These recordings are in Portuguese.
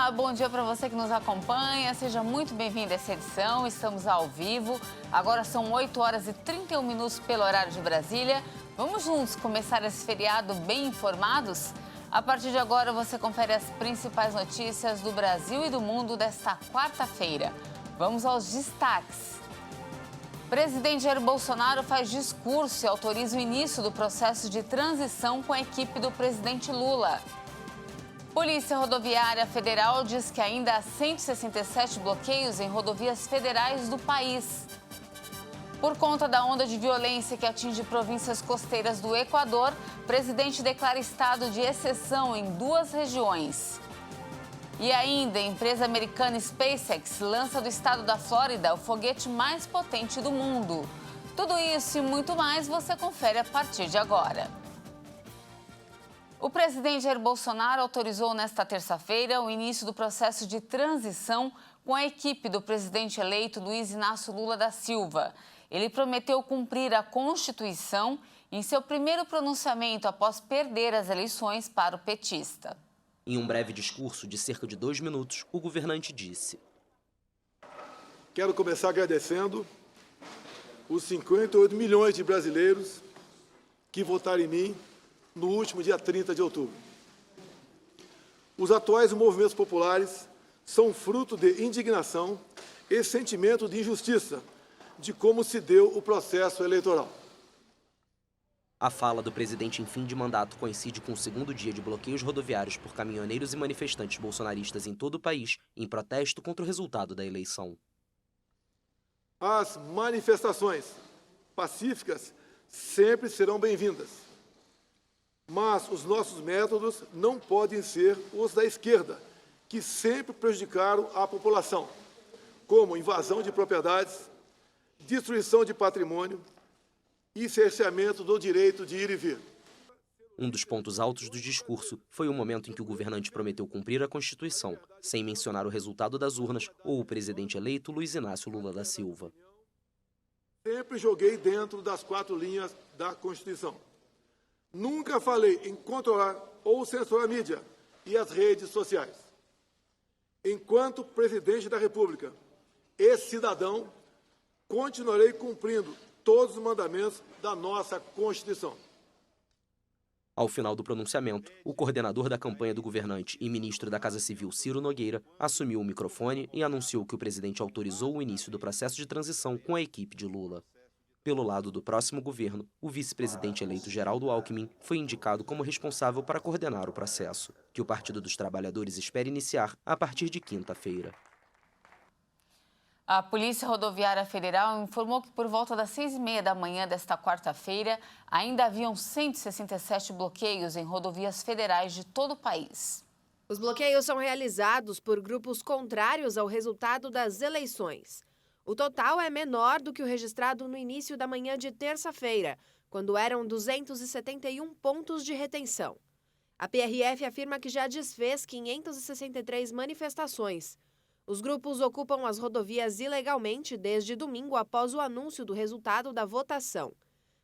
Olá, bom dia para você que nos acompanha. Seja muito bem-vindo a essa edição. Estamos ao vivo. Agora são 8 horas e 31 minutos pelo horário de Brasília. Vamos juntos começar esse feriado bem informados? A partir de agora você confere as principais notícias do Brasil e do mundo desta quarta-feira. Vamos aos destaques. Presidente Jair Bolsonaro faz discurso e autoriza o início do processo de transição com a equipe do presidente Lula. Polícia Rodoviária Federal diz que ainda há 167 bloqueios em rodovias federais do país. Por conta da onda de violência que atinge províncias costeiras do Equador, o presidente declara estado de exceção em 2 regiões. E ainda, a empresa americana SpaceX lança do estado da Flórida o foguete mais potente do mundo. Tudo isso e muito mais você confere a partir de agora. O presidente Jair Bolsonaro autorizou nesta terça-feira o início do processo de transição com a equipe do presidente eleito Luiz Inácio Lula da Silva. Ele prometeu cumprir a Constituição em seu primeiro pronunciamento após perder as eleições para o petista. Em um breve discurso de cerca de 2 minutos, o governante disse: Quero começar agradecendo os 58 milhões de brasileiros que votaram em mim no último dia 30 de outubro. Os atuais movimentos populares são fruto de indignação e sentimento de injustiça de como se deu o processo eleitoral. A fala do presidente em fim de mandato coincide com o segundo dia de bloqueios rodoviários por caminhoneiros e manifestantes bolsonaristas em todo o país, em protesto contra o resultado da eleição. As manifestações pacíficas sempre serão bem-vindas, mas os nossos métodos não podem ser os da esquerda, que sempre prejudicaram a população, como invasão de propriedades, destruição de patrimônio e cerceamento do direito de ir e vir. Um dos pontos altos do discurso foi o momento em que o governante prometeu cumprir a Constituição, sem mencionar o resultado das urnas ou o presidente eleito Luiz Inácio Lula da Silva. Sempre joguei dentro das 4 linhas da Constituição. Nunca falei em controlar ou censurar a mídia e as redes sociais. Enquanto presidente da República e cidadão, continuarei cumprindo todos os mandamentos da nossa Constituição. Ao final do pronunciamento, o coordenador da campanha do governante e ministro da Casa Civil, Ciro Nogueira, assumiu o microfone e anunciou que o presidente autorizou o início do processo de transição com a equipe de Lula. Pelo lado do próximo governo, o vice-presidente eleito Geraldo Alckmin foi indicado como responsável para coordenar o processo, que o Partido dos Trabalhadores espera iniciar a partir de quinta-feira. A Polícia Rodoviária Federal informou que por volta das 6h30 da manhã desta quarta-feira, ainda haviam 167 bloqueios em rodovias federais de todo o país. Os bloqueios são realizados por grupos contrários ao resultado das eleições. O total é menor do que o registrado no início da manhã de terça-feira, quando eram 271 pontos de retenção. A PRF afirma que já desfez 563 manifestações. Os grupos ocupam as rodovias ilegalmente desde domingo após o anúncio do resultado da votação.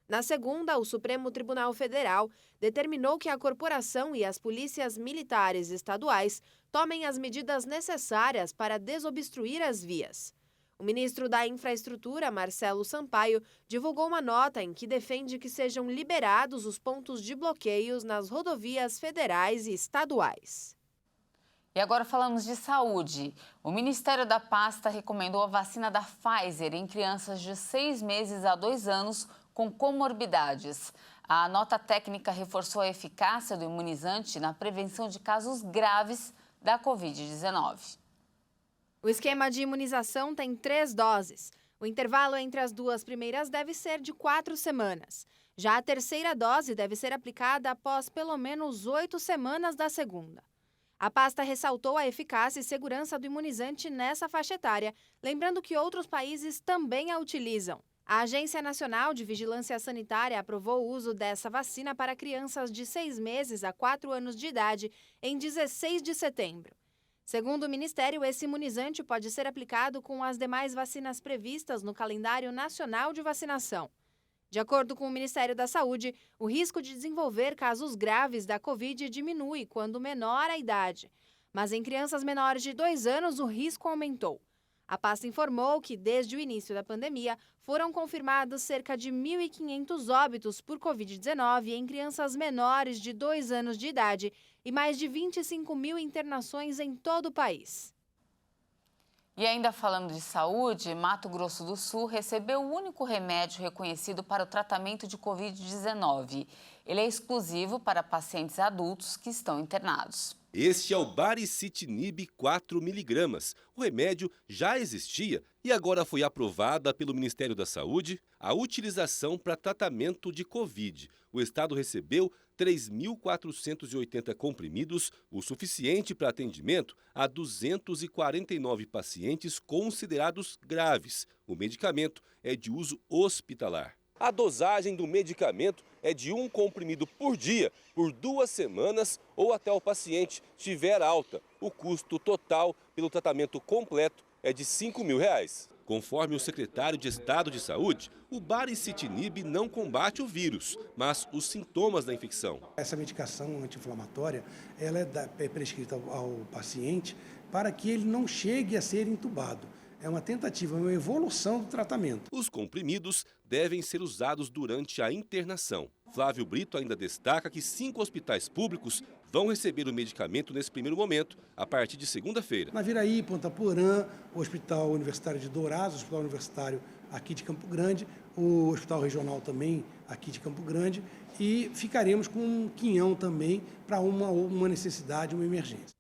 Na segunda, o Supremo Tribunal Federal determinou que a corporação e as polícias militares estaduais tomem as medidas necessárias para desobstruir as vias. O ministro da Infraestrutura, Marcelo Sampaio, divulgou uma nota em que defende que sejam liberados os pontos de bloqueios nas rodovias federais e estaduais. E agora falamos de saúde. O Ministério da Pasta recomendou a vacina da Pfizer em crianças de 6 meses a 2 anos com comorbidades. A nota técnica reforçou a eficácia do imunizante na prevenção de casos graves da Covid-19. O esquema de imunização tem 3 doses. O intervalo entre as 2 primeiras deve ser de 4 semanas. Já a terceira dose deve ser aplicada após pelo menos 8 semanas da segunda. A pasta ressaltou a eficácia e segurança do imunizante nessa faixa etária, lembrando que outros países também a utilizam. A Agência Nacional de Vigilância Sanitária aprovou o uso dessa vacina para crianças de 6 meses a 4 anos de idade em 16 de setembro. Segundo o Ministério, esse imunizante pode ser aplicado com as demais vacinas previstas no calendário nacional de vacinação. De acordo com o Ministério da Saúde, o risco de desenvolver casos graves da Covid diminui quando menor a idade. mas em crianças menores de 2 anos o risco aumentou. A pasta informou que, desde o início da pandemia, foram confirmados cerca de 1.500 óbitos por Covid-19 em crianças menores de 2 anos de idade e mais de 25 mil internações em todo o país. E ainda falando de saúde, Mato Grosso do Sul recebeu o único remédio reconhecido para o tratamento de Covid-19. Ele é exclusivo para pacientes adultos que estão internados. Este é o Baricitinib 4 mg. O remédio já existia e agora foi aprovada pelo Ministério da Saúde a utilização para tratamento de Covid. O estado recebeu 3.480 comprimidos, o suficiente para atendimento a 249 pacientes considerados graves. O medicamento é de uso hospitalar. A dosagem do medicamento é de 1 comprimido por dia, por 2 semanas ou até o paciente tiver alta. O custo total pelo tratamento completo é de R$ 5.000. Conforme o secretário de Estado de Saúde, o Baricitinib não combate o vírus, mas os sintomas da infecção. Essa medicação anti-inflamatória ela é prescrita ao paciente para que ele não chegue a ser entubado. É uma tentativa, uma evolução do tratamento. Os comprimidos devem ser usados durante a internação. Flávio Brito ainda destaca que 5 hospitais públicos vão receber o medicamento nesse primeiro momento, a partir de segunda-feira. Naviraí, Ponta Porã, o Hospital Universitário de Dourados, o Hospital Universitário aqui de Campo Grande, o Hospital Regional também aqui de Campo Grande, e ficaremos com um quinhão também para uma necessidade, uma emergência.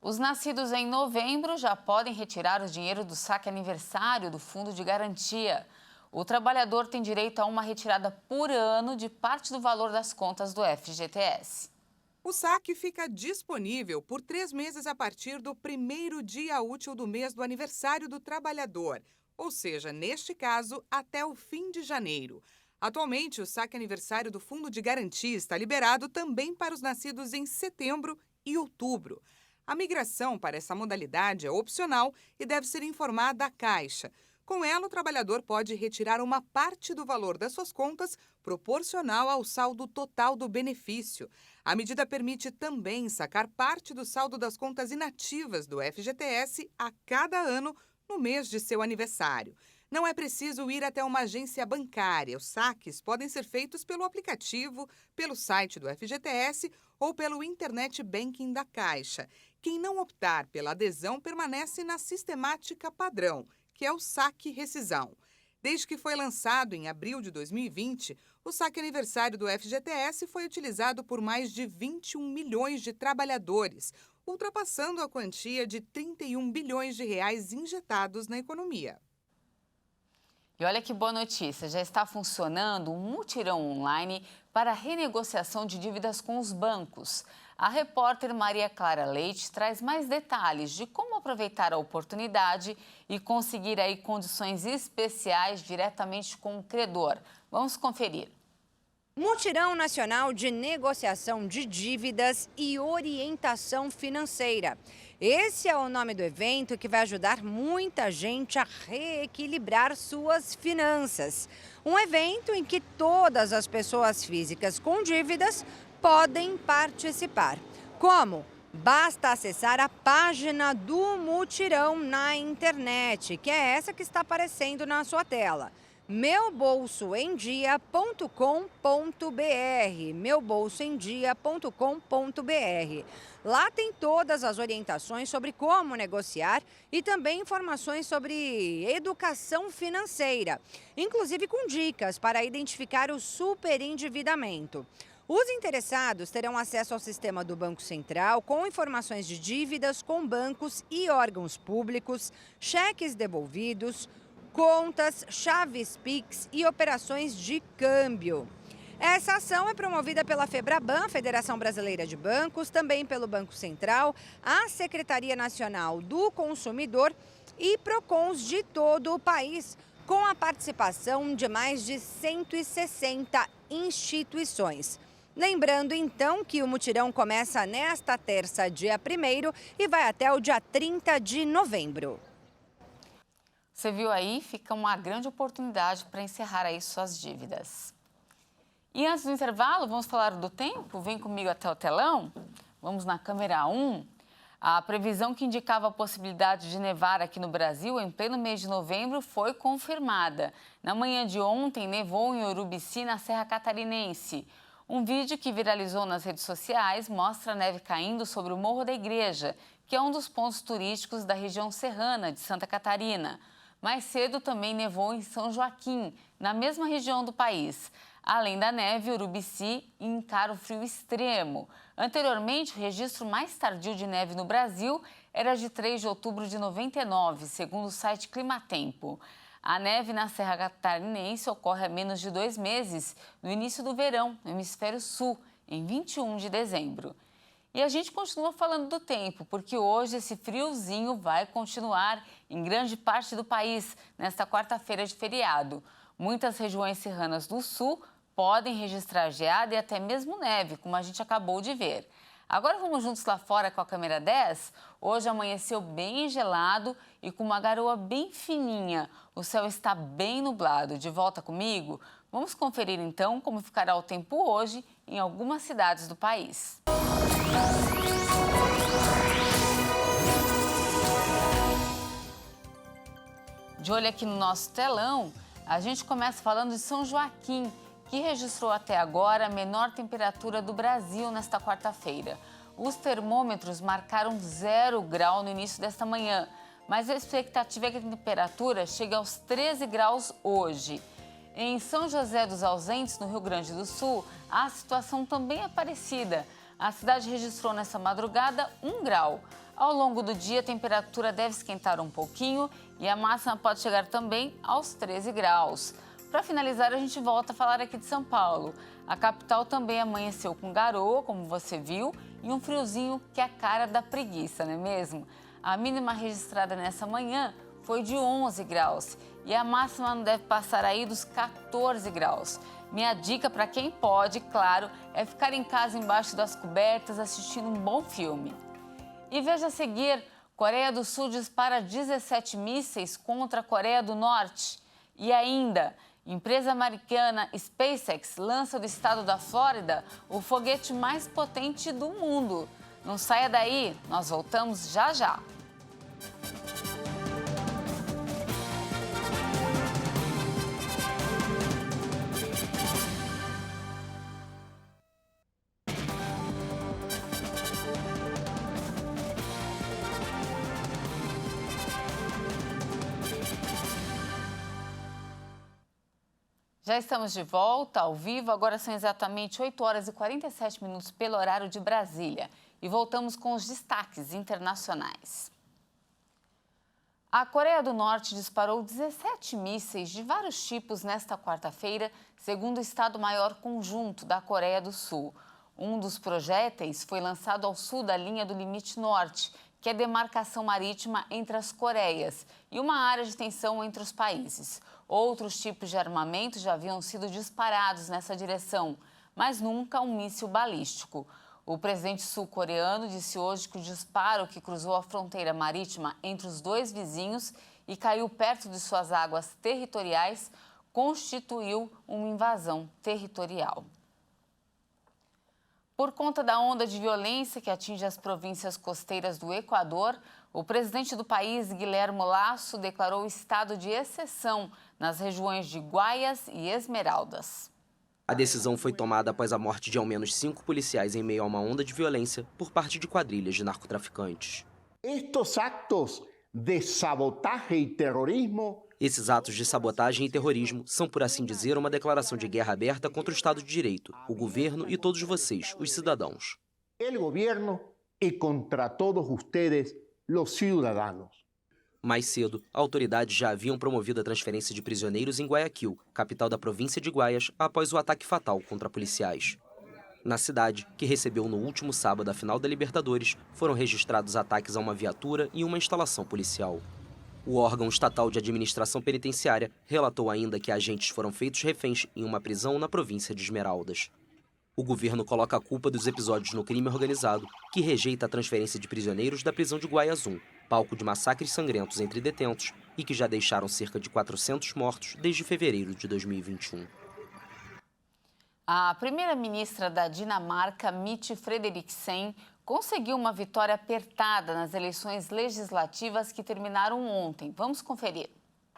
Os nascidos em novembro já podem retirar o dinheiro do saque aniversário do Fundo de Garantia. O trabalhador tem direito a uma retirada por ano de parte do valor das contas do FGTS. O saque fica disponível por 3 meses a partir do primeiro dia útil do mês do aniversário do trabalhador, ou seja, neste caso, até o fim de janeiro. Atualmente, o saque aniversário do Fundo de Garantia está liberado também para os nascidos em setembro e outubro. A migração para essa modalidade é opcional e deve ser informada à Caixa. Com ela, o trabalhador pode retirar uma parte do valor das suas contas proporcional ao saldo total do benefício. A medida permite também sacar parte do saldo das contas inativas do FGTS a cada ano no mês de seu aniversário. Não é preciso ir até uma agência bancária. Os saques podem ser feitos pelo aplicativo, pelo site do FGTS ou pelo Internet Banking da Caixa. Quem não optar pela adesão permanece na sistemática padrão, que é o saque-rescisão. Desde que foi lançado em abril de 2020, o saque aniversário do FGTS foi utilizado por mais de 21 milhões de trabalhadores, ultrapassando a quantia de 31 bilhões de reais injetados na economia. E olha que boa notícia, já está funcionando um mutirão online para renegociação de dívidas com os bancos. A repórter Maria Clara Leite traz mais detalhes de como aproveitar a oportunidade e conseguir aí condições especiais diretamente com o credor. Vamos conferir. Mutirão Nacional de Negociação de Dívidas e Orientação Financeira. Esse é o nome do evento que vai ajudar muita gente a reequilibrar suas finanças. Um evento em que todas as pessoas físicas com dívidas podem participar. Como? Basta acessar a página do Mutirão na internet, que é essa que está aparecendo na sua tela. meubolsoemdia.com.br, meubolsoemdia.com.br. Lá tem todas as orientações sobre como negociar e também informações sobre educação financeira, inclusive com dicas para identificar o superendividamento. Os interessados terão acesso ao sistema do Banco Central com informações de dívidas com bancos e órgãos públicos, cheques devolvidos, contas, chaves Pix e operações de câmbio. Essa ação é promovida pela FEBRABAN, Federação Brasileira de Bancos, também pelo Banco Central, a Secretaria Nacional do Consumidor e PROCONs de todo o país, com a participação de mais de 160 instituições. Lembrando, então, que o mutirão começa nesta terça, dia 1º, e vai até o dia 30 de novembro. Você viu aí? Fica uma grande oportunidade para encerrar aí suas dívidas. E antes do intervalo, vamos falar do tempo? Vem comigo até o telão. Vamos na câmera 1. A previsão que indicava a possibilidade de nevar aqui no Brasil em pleno mês de novembro foi confirmada. Na manhã de ontem, nevou em Urubici, na Serra Catarinense. Um vídeo que viralizou nas redes sociais mostra a neve caindo sobre o Morro da Igreja, que é um dos pontos turísticos da região serrana de Santa Catarina. Mais cedo também nevou em São Joaquim, na mesma região do país. Além da neve, Urubici encara o frio extremo. Anteriormente, o registro mais tardio de neve no Brasil era de 3 de outubro de 99, segundo o site Climatempo. A neve na Serra Catarinense ocorre há menos de 2 meses, no início do verão, no hemisfério sul, em 21 de dezembro. E a gente continua falando do tempo, porque hoje esse friozinho vai continuar em grande parte do país, nesta quarta-feira de feriado. Muitas regiões serranas do sul podem registrar geada e até mesmo neve, como a gente acabou de ver. Agora vamos juntos lá fora com a câmera 10? Hoje amanheceu bem gelado e com uma garoa bem fininha. O céu está bem nublado. De volta comigo? Vamos conferir então como ficará o tempo hoje em algumas cidades do país. De olho aqui no nosso telão, a gente começa falando de São Joaquim, que registrou até agora a menor temperatura do Brasil nesta quarta-feira. Os termômetros marcaram 0 grau no início desta manhã, mas a expectativa é que a temperatura chegue aos 13 graus hoje. Em São José dos Ausentes, no Rio Grande do Sul, a situação também é parecida. A cidade registrou nessa madrugada 1 grau. Ao longo do dia, a temperatura deve esquentar um pouquinho e a máxima pode chegar também aos 13 graus. Para finalizar, a gente volta a falar aqui de São Paulo. A capital também amanheceu com garoa, como você viu, e um friozinho que é a cara da preguiça, não é mesmo? A mínima registrada nessa manhã foi de 11 graus e a máxima não deve passar aí dos 14 graus. Minha dica para quem pode, claro, é ficar em casa embaixo das cobertas assistindo um bom filme. E veja a seguir, Coreia do Sul dispara 17 mísseis contra a Coreia do Norte. E ainda, empresa americana SpaceX lança do estado da Flórida o foguete mais potente do mundo. Não saia daí, nós voltamos já já. Já estamos de volta, ao vivo, agora são exatamente 8 horas e 47 minutos pelo horário de Brasília. E voltamos com os destaques internacionais. A Coreia do Norte disparou 17 mísseis de vários tipos nesta quarta-feira, segundo o Estado-Maior Conjunto da Coreia do Sul. Um dos projéteis foi lançado ao sul da linha do limite norte, que é a demarcação marítima entre as Coreias e uma área de tensão entre os países. Outros tipos de armamento já haviam sido disparados nessa direção, mas nunca um míssil balístico. O presidente sul-coreano disse hoje que o disparo que cruzou a fronteira marítima entre os dois vizinhos e caiu perto de suas águas territoriais constituiu uma invasão territorial. Por conta da onda de violência que atinge as províncias costeiras do Equador, o presidente do país, Guilherme Lasso, declarou estado de exceção nas regiões de Guayas e Esmeraldas. A decisão foi tomada após a morte de ao menos 5 policiais em meio a uma onda de violência por parte de quadrilhas de narcotraficantes. Estes actos de sabotagem e terrorismo. Esses atos de sabotagem e terrorismo são, por assim dizer, uma declaração de guerra aberta contra o Estado de Direito, o governo e todos vocês, os cidadãos. O governo e contra todos vocês, os cidadãos. Mais cedo, autoridades já haviam promovido a transferência de prisioneiros em Guayaquil, capital da província de Guayas, após o ataque fatal contra policiais. Na cidade, que recebeu no último sábado a final da Libertadores, foram registrados ataques a uma viatura e uma instalação policial. O órgão estatal de administração penitenciária relatou ainda que agentes foram feitos reféns em uma prisão na província de Esmeraldas. O governo coloca a culpa dos episódios no crime organizado, que rejeita a transferência de prisioneiros da prisão de Guayas 1, palco de massacres sangrentos entre detentos e que já deixaram cerca de 400 mortos desde fevereiro de 2021. A primeira-ministra da Dinamarca, Mette Frederiksen, conseguiu uma vitória apertada nas eleições legislativas que terminaram ontem. Vamos conferir.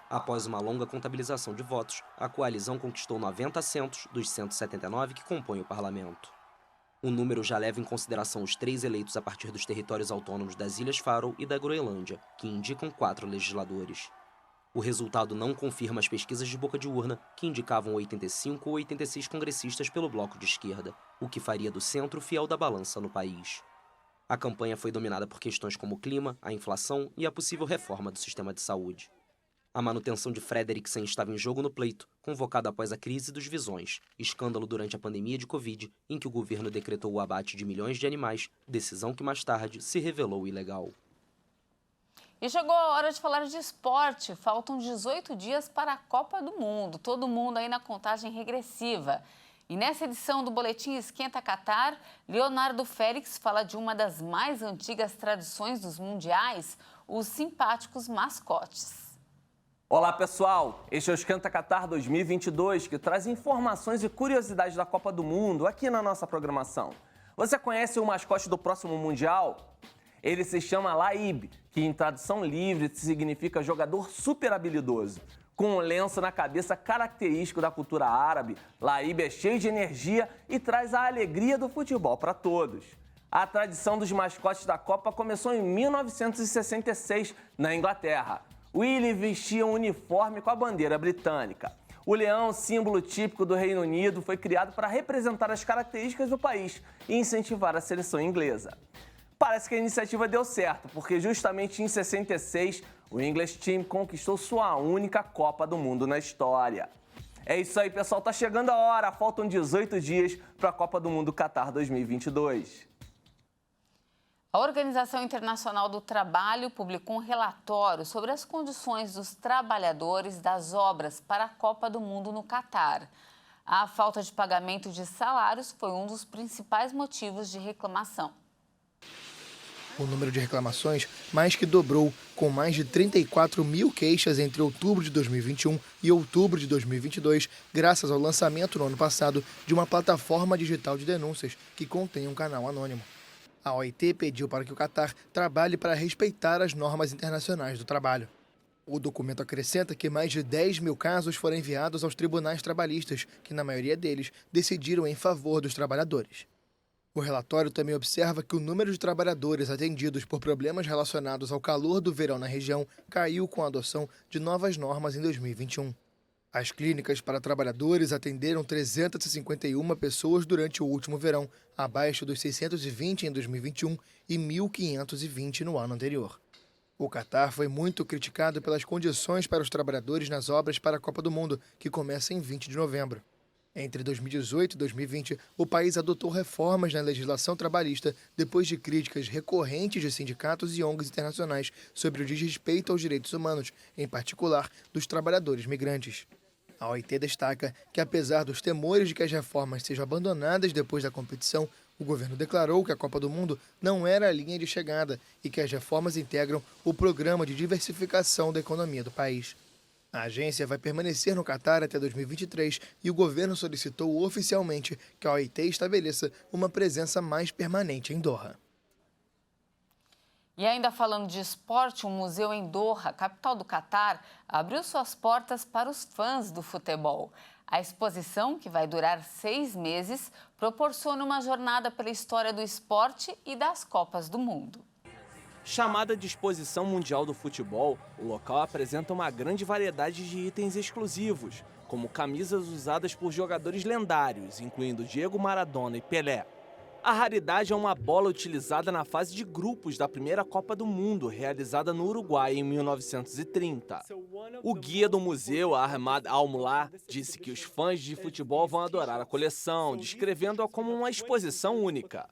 Após uma longa contabilização de votos, a coalizão conquistou 90 assentos dos 179 que compõem o parlamento. O número já leva em consideração os 3 eleitos a partir dos territórios autônomos das Ilhas Faroe e da Groenlândia, que indicam 4 legisladores. O resultado não confirma as pesquisas de boca de urna, que indicavam 85 ou 86 congressistas pelo bloco de esquerda, o que faria do centro fiel da balança no país. A campanha foi dominada por questões como o clima, a inflação e a possível reforma do sistema de saúde. A manutenção de Frederiksen estava em jogo no pleito, convocado após a crise dos visões, escândalo durante a pandemia de Covid, em que o governo decretou o abate de milhões de animais, decisão que mais tarde se revelou ilegal. E chegou a hora de falar de esporte. Faltam 18 dias para a Copa do Mundo. Todo mundo aí na contagem regressiva. E nessa edição do Boletim Esquenta Catar, Leonardo Félix fala de uma das mais antigas tradições dos mundiais, os simpáticos mascotes. Olá pessoal, este é o Esquenta Catar 2022, que traz informações e curiosidades da Copa do Mundo aqui na nossa programação. Você conhece o mascote do próximo Mundial? Ele se chama Laib, que em tradução livre significa jogador super habilidoso. Com um lenço na cabeça característico da cultura árabe, Laib é cheio de energia e traz a alegria do futebol para todos. A tradição dos mascotes da Copa começou em 1966, na Inglaterra. Willy vestia um uniforme com a bandeira britânica. O leão, símbolo típico do Reino Unido, foi criado para representar as características do país e incentivar a seleção inglesa. Parece que a iniciativa deu certo, porque justamente em 66, o English Team conquistou sua única Copa do Mundo na história. É isso aí, pessoal, tá chegando a hora, faltam 18 dias para a Copa do Mundo Catar 2022. A Organização Internacional do Trabalho publicou um relatório sobre as condições dos trabalhadores das obras para a Copa do Mundo no Catar. A falta de pagamento de salários foi um dos principais motivos de reclamação. O número de reclamações mais que dobrou, com mais de 34 mil queixas entre outubro de 2021 e outubro de 2022, graças ao lançamento no ano passado de uma plataforma digital de denúncias que contém um canal anônimo. A OIT pediu para que o Catar trabalhe para respeitar as normas internacionais do trabalho. O documento acrescenta que mais de 10 mil casos foram enviados aos tribunais trabalhistas, que na maioria deles decidiram em favor dos trabalhadores. O relatório também observa que o número de trabalhadores atendidos por problemas relacionados ao calor do verão na região caiu com a adoção de novas normas em 2021. As clínicas para trabalhadores atenderam 351 pessoas durante o último verão, abaixo dos 620 em 2021 e 1.520 no ano anterior. O Catar foi muito criticado pelas condições para os trabalhadores nas obras para a Copa do Mundo, que começa em 20 de novembro. Entre 2018 e 2020, o país adotou reformas na legislação trabalhista depois de críticas recorrentes de sindicatos e ONGs internacionais sobre o desrespeito aos direitos humanos, em particular dos trabalhadores migrantes. A OIT destaca que, apesar dos temores de que as reformas sejam abandonadas depois da competição, o governo declarou que a Copa do Mundo não era a linha de chegada e que as reformas integram o programa de diversificação da economia do país. A agência vai permanecer no Catar até 2023 e o governo solicitou oficialmente que a OIT estabeleça uma presença mais permanente em Doha. E ainda falando de esporte, um museu em Doha, capital do Catar, abriu suas portas para os fãs do futebol. A exposição, que vai durar 6 meses, proporciona uma jornada pela história do esporte e das Copas do Mundo. Chamada de Exposição Mundial do Futebol, o local apresenta uma grande variedade de itens exclusivos, como camisas usadas por jogadores lendários, incluindo Diego Maradona e Pelé. A raridade é uma bola utilizada na fase de grupos da primeira Copa do Mundo, realizada no Uruguai em 1930. O guia do museu, Ahmad Al-Mullah, disse que os fãs de futebol vão adorar a coleção, descrevendo-a como uma exposição única.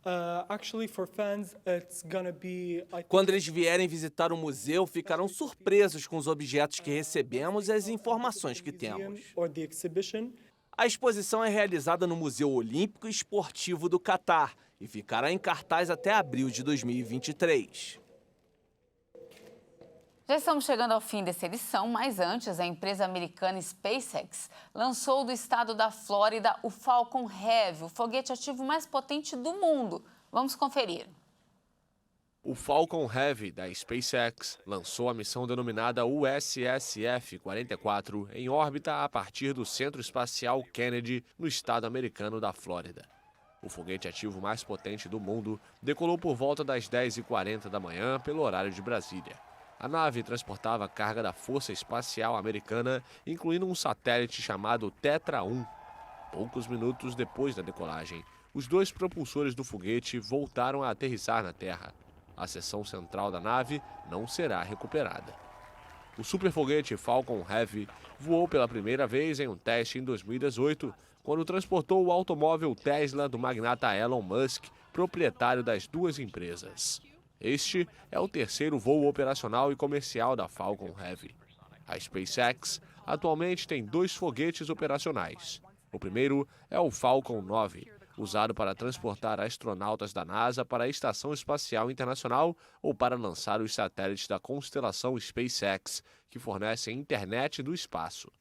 Quando eles vierem visitar o museu, ficarão surpresos com os objetos que recebemos e as informações que temos. A exposição é realizada no Museu Olímpico e Esportivo do Catar e ficará em cartaz até abril de 2023. Já estamos chegando ao fim dessa edição, mas antes, a empresa americana SpaceX lançou do estado da Flórida o Falcon Heavy, o foguete ativo mais potente do mundo. Vamos conferir. O Falcon Heavy, da SpaceX, lançou a missão denominada USSF-44 em órbita a partir do Centro Espacial Kennedy, no estado americano da Flórida. O foguete ativo mais potente do mundo decolou por volta das 10h40 da manhã, pelo horário de Brasília. A nave transportava carga da Força Espacial Americana, incluindo um satélite chamado Tetra 1. Poucos minutos depois da decolagem, os 2 propulsores do foguete voltaram a aterrissar na Terra. A seção central da nave não será recuperada. O superfoguete Falcon Heavy voou pela primeira vez em um teste em 2018, quando transportou o automóvel Tesla do magnata Elon Musk, proprietário das 2 empresas. Este é o 3º voo operacional e comercial da Falcon Heavy. A SpaceX atualmente tem 2 foguetes operacionais. O primeiro é o Falcon 9, usado para transportar astronautas da NASA para a Estação Espacial Internacional ou para lançar os satélites da constelação SpaceX, que fornecem internet do espaço.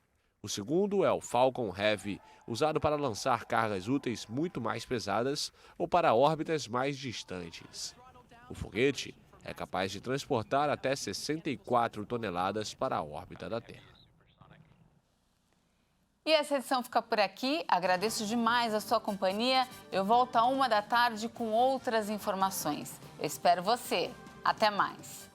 O segundo é o Falcon Heavy, usado para lançar cargas úteis muito mais pesadas ou para órbitas mais distantes. O foguete é capaz de transportar até 64 toneladas para a órbita da Terra. E essa edição fica por aqui. Agradeço demais a sua companhia. Eu volto à 1h da tarde com outras informações. Eu espero você. Até mais.